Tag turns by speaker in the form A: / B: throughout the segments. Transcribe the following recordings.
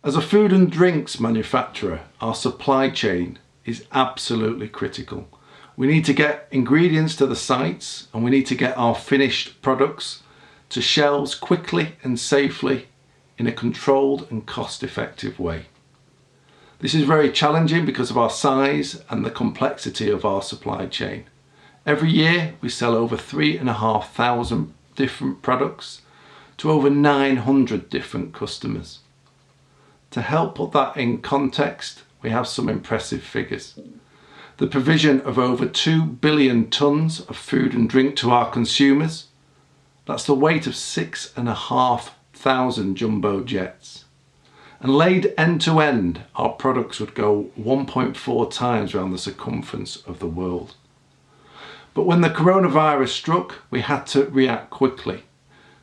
A: As a food and drinks manufacturer, our supply chain is absolutely critical. We need to get ingredients to the sites and we need to get our finished products to shelves quickly and safely in a controlled and cost-effective way. This is very challenging because of our size and the complexity of our supply chain. Every year we sell over 3,500 different products to over 900 different customers. To help put that in context, we have some impressive figures. The provision of over 2 billion tonnes of food and drink to our consumers. That's the weight of 6,500 jumbo jets. And laid end to end, our products would go 1.4 times around the circumference of the world. But when the coronavirus struck, we had to react quickly.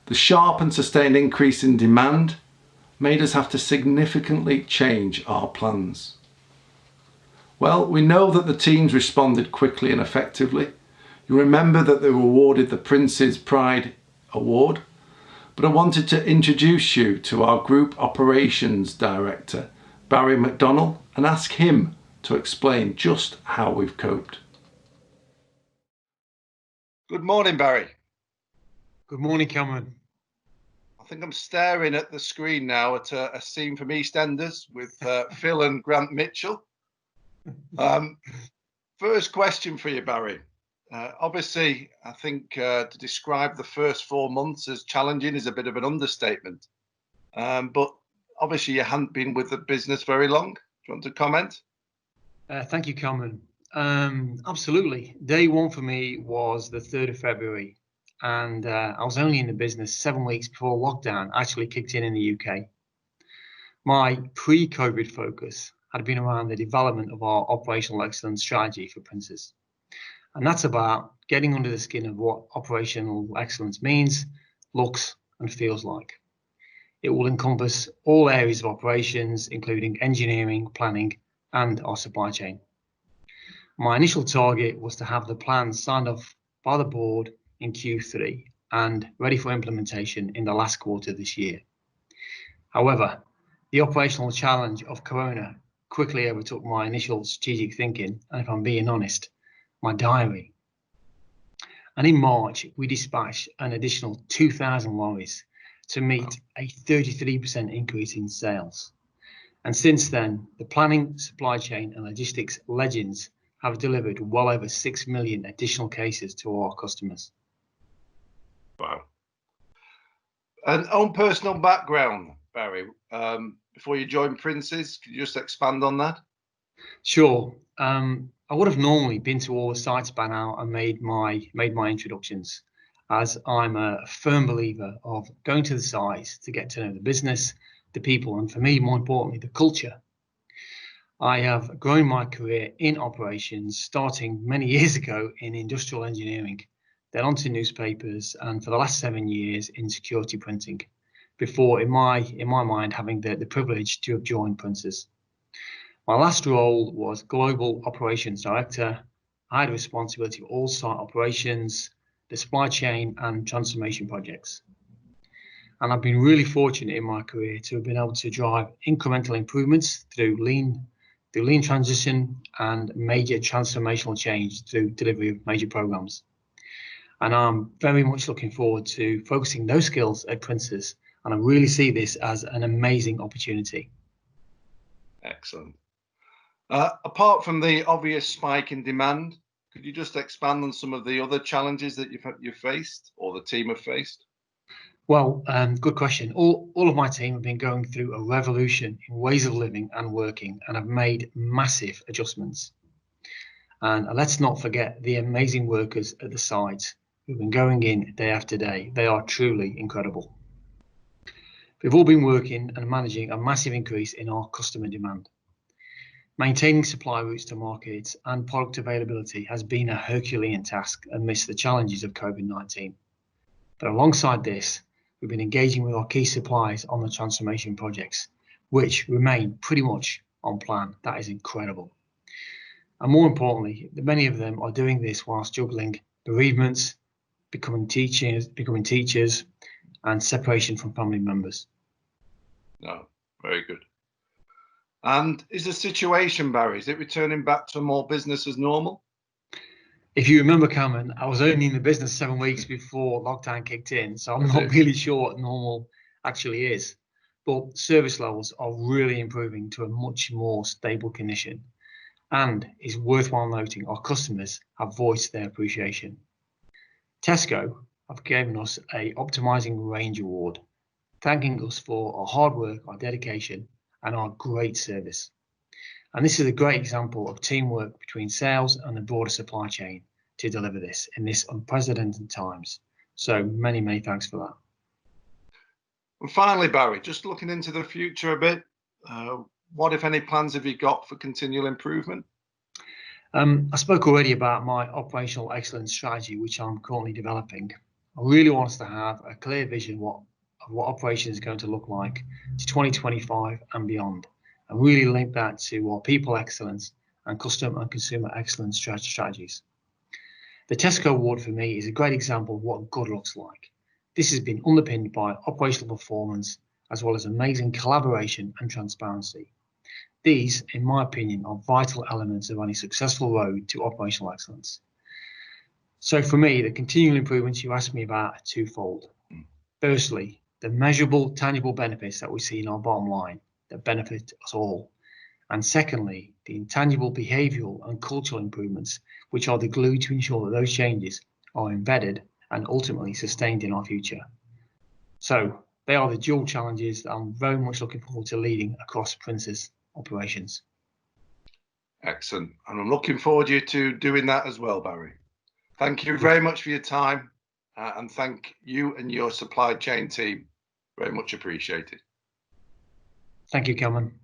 A: The sharp and sustained increase in demand made us have to significantly change our plans. Well, we know that the teams responded quickly and effectively. You remember that they were awarded the Prince's Pride Award, but I wanted to introduce you to our Group Operations Director, Barry McDonnell, and ask him to explain just how we've coped. Good morning, Barry.
B: Good morning, Cameron.
A: I think I'm staring at the screen now at a scene from EastEnders with Phil and Grant Mitchell. First question for you, Barry. Obviously, I think to describe the first 4 months as challenging is a bit of an understatement. But obviously you hadn't been with the business very long. Do you want to comment?
B: Thank you, Cameron. Absolutely. Day one for me was the 3rd of February. And I was only in the business 7 weeks before lockdown actually kicked in the UK. My pre-COVID focus had been around the development of our operational excellence strategy for Princes. And that's about getting under the skin of what operational excellence means, looks and feels like. It will encompass all areas of operations, including engineering, planning and our supply chain. My initial target was to have the plans signed off by the board in Q3 and ready for implementation in the last quarter this year. However, the operational challenge of Corona quickly overtook my initial strategic thinking, and if I'm being honest, my diary. And in March, we dispatched an additional 2,000 lorries to meet a 33% increase in sales. And since then, the planning, supply chain and logistics legends have delivered well over 6 million additional cases to our customers.
A: Wow. And on personal background, Barry, before you joined Princes, could you just expand on that?
B: Sure. I would have normally been to all the sites by now and made my introductions, as I'm a firm believer of going to the sites to get to know the business, the people, and for me, more importantly, the culture. I have grown my career in operations, starting many years ago in industrial engineering, then onto newspapers, and for the last 7 years in security printing, before in my mind having the privilege to have joined Princes. My last role was Global Operations Director. I had responsibility for all site operations, the supply chain and transformation projects. And I've been really fortunate in my career to have been able to drive incremental improvements through lean transition and major transformational change through delivery of major programs. And I'm very much looking forward to focusing those skills at Princes, and I really see this as an amazing opportunity.
A: Excellent. Apart from the obvious spike in demand, could you just expand on some of the other challenges that you've faced or the team have faced?
B: Well, good question. All of my team have been going through a revolution in ways of living and working and have made massive adjustments. And let's not forget the amazing workers at the sites who've been going in day after day. They are truly incredible. We've all been working and managing a massive increase in our customer demand. Maintaining supply routes to markets and product availability has been a Herculean task amidst the challenges of COVID-19. But alongside this, we've been engaging with our key suppliers on the transformation projects, which remain pretty much on plan. That is incredible. And more importantly, many of them are doing this whilst juggling bereavements, becoming teachers, and separation from family members.
A: No, very good. And is the situation, Barry, is it returning back to more business as normal?
B: If you remember, Cameron, I was only in the business 7 weeks before lockdown kicked in, so I'm not really sure what normal actually is. But service levels are really improving to a much more stable condition. And it's worthwhile noting our customers have voiced their appreciation. Tesco have given us a Optimizing Range Award, thanking us for our hard work, our dedication, and our great service. And this is a great example of teamwork between sales and the broader supply chain to deliver this in this unprecedented times. So many thanks for that.
A: And finally, Barry, just looking into the future a bit, what, if any, plans have you got for continual improvement?
B: I spoke already about my operational excellence strategy, which I'm currently developing. I really want us to have a clear vision of what operations is going to look like to 2025 and beyond, and really link that to our people excellence and customer and consumer excellence strategies. The Tesco Award for me is a great example of what good looks like. This has been underpinned by operational performance as well as amazing collaboration and transparency. These, in my opinion, are vital elements of any successful road to operational excellence. So for me, the continual improvements you asked me about are twofold. Firstly, the measurable, tangible benefits that we see in our bottom line that benefit us all. And secondly, the intangible behavioural and cultural improvements, which are the glue to ensure that those changes are embedded and ultimately sustained in our future. So they are the dual challenges that I'm very much looking forward to leading across Prince's operations.
A: Excellent. And I'm looking forward to doing that as well, Barry. Thank you very much for your time, and thank you and your supply chain team. Very much appreciated.
B: Thank you, Cameron.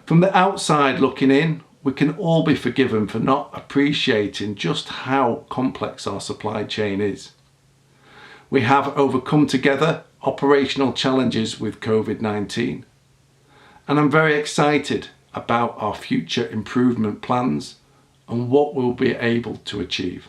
A: From the outside looking in, we can all be forgiven for not appreciating just how complex our supply chain is. We have overcome together operational challenges with COVID-19, and I'm very excited about our future improvement plans and what we'll be able to achieve.